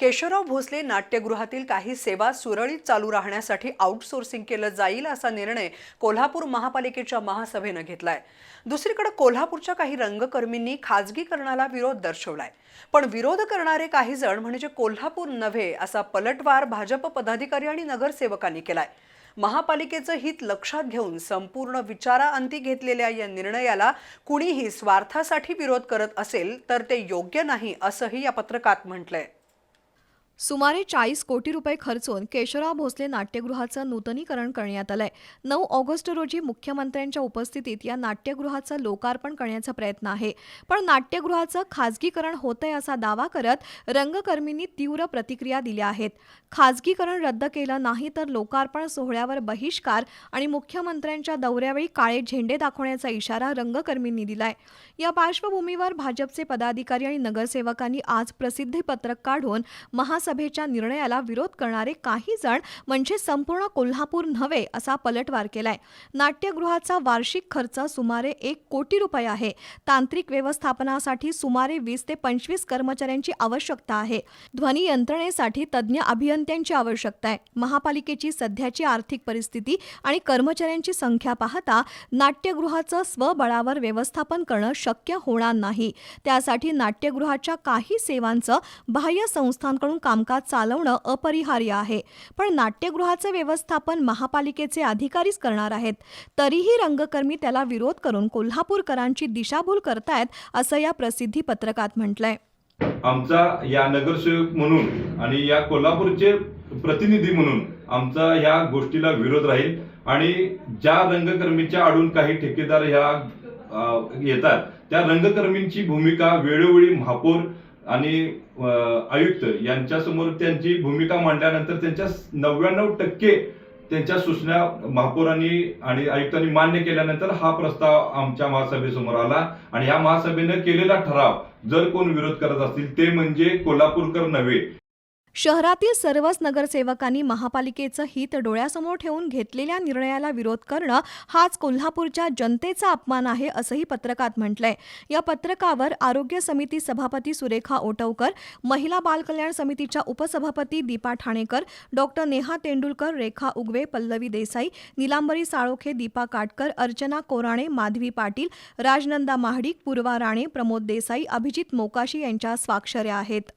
केशवराव भोसले नाट्यगृहातील काही सेवा सुरळीत चालू राहण्यासाठी आउटसोर्सिंग केलं जाईल असा निर्णय कोल्हापूर महापालिकेच्या महासभेनं घेतलाय। दुसरीकडे कोल्हापूरच्या काही रंगकर्मींनी खाजगीकरणाला विरोध दर्शवलाय, पण विरोध करणारे काही जण म्हणजे कोल्हापूर नव्हे असा पलटवार भाजप पदाधिकारी आणि नगरसेवकांनी केलाय। महापालिकेचं हित लक्षात घेऊन संपूर्ण विचाराअंती घेतलेल्या या निर्णयाला कुणीही स्वार्थासाठी विरोध करत असेल तर ते योग्य नाही असंही या पत्रकात म्हटलंय। सुमारे 40 कोटी रुपये खर्चून केशवराव भोसले नाट्यगृहाचं नूतनीकरण करण्यात आलंय। 9 ऑगस्ट रोजी मुख्यमंत्र्यांच्या उपस्थितीत या नाट्यगृहाचं लोकार्पण करण्याचा प्रयत्न आहे, पण नाट्यगृहाचं खाजगीकरण होतंय असा दावा करत रंगकर्मींनी तीव्र प्रतिक्रिया दिल्या आहेत। खाजगीकरण रद्द केलं नाही तर लोकार्पण सोहळ्यावर बहिष्कार आणि मुख्यमंत्र्यांच्या दौऱ्यावेळी काळे झेंडे दाखवण्याचा इशारा रंगकर्मींनी दिलाय। या पार्श्वभूमीवर भाजपचे पदाधिकारी आणि नगरसेवकांनी आज प्रसिद्धी पत्रक काढून महासभेच्या निर्णयाला विरोध करणारे काही जण म्हणजे संपूर्ण कोल्हापूर नव्हे असा पलटवार केलाय। नाट्यगृहाचा वार्षिक खर्च सुमारे 1 कोटी रुपये आहे। तांत्रिक व्यवस्थापनासाठी सुमारे 20 ते 25 कर्मचाऱ्यांची आवश्यकता आहे। ध्वनी यंत्रणेसाठी तज्ज्ञ अभियंत्यांची आवश्यकता आहे। महापालिकेची सध्याची आर्थिक परिस्थिती आणि कर्मचाऱ्यांची संख्या पाहता नाट्यगृहाचं स्वबळावर व्यवस्थापन करणं शक्य होणार नाही। त्यासाठी नाट्यगृहाच्या काही सेवांचं बाह्य संस्थांकडून कामकाज चालवणं अपरिहार्य आहे, पण नाट्यगृहाचे व्यवस्थापन महापालिकेचे अधिकारीच करणार आहेत। तरीही रंगकर्मी त्याला विरोध करून कोल्हापूरकरांची दिशाभूल करतायत असं या प्रसिद्धी पत्रकात म्हटलंय। आमचा या नगरसेवक म्हणून आणि या कोल्हापूरचे प्रतिनिधी म्हणून आमचा या गोष्टीला विरोध राहील आणि ज्या रंगकर्मीच्या आडून काही ठेकेदार येतात त्या रंगकर्मींची भूमिका वेळोवेळी महापौर आणि आयुक्त यांच्यासमोर त्यांची भूमिका मांडल्यानंतर त्यांच्या 99% त्यांच्या सूचना महापौरांनी आणि आयुक्तांनी मान्य केल्यानंतर हा प्रस्ताव आमच्या महासभेसमोर आला आणि या महासभेने केलेला ठराव जर कोण विरोध करत असतील ते म्हणजे कोल्हापूरकर नव्हे। शहरातील सर्वच नगरसेवकांनी महापालिकेचं हित डोळ्यासमोर ठेवून घेतलेल्या निर्णयाला विरोध करणं हाच कोल्हापूरच्या जनतेचा अपमान आहे असंही पत्रकात म्हटलंय। या पत्रकावर आरोग्य समिती सभापती सुरेखा ओटवकर, महिला बाल कल्याण समितीच्या उपसभापती दीपा ठाणेकर, डॉक्टर नेहा तेंडुलकर, रेखा उगवे, पल्लवी देसाई, नीलांबरी साळोखे, दीपा काटकर, अर्चना कोराणे, माधवी पाटील, राजनंदा महाडिक, पूर्वा राणे, प्रमोद देसाई, अभिजित मोकाशी यांच्या स्वाक्षऱ्या आहेत।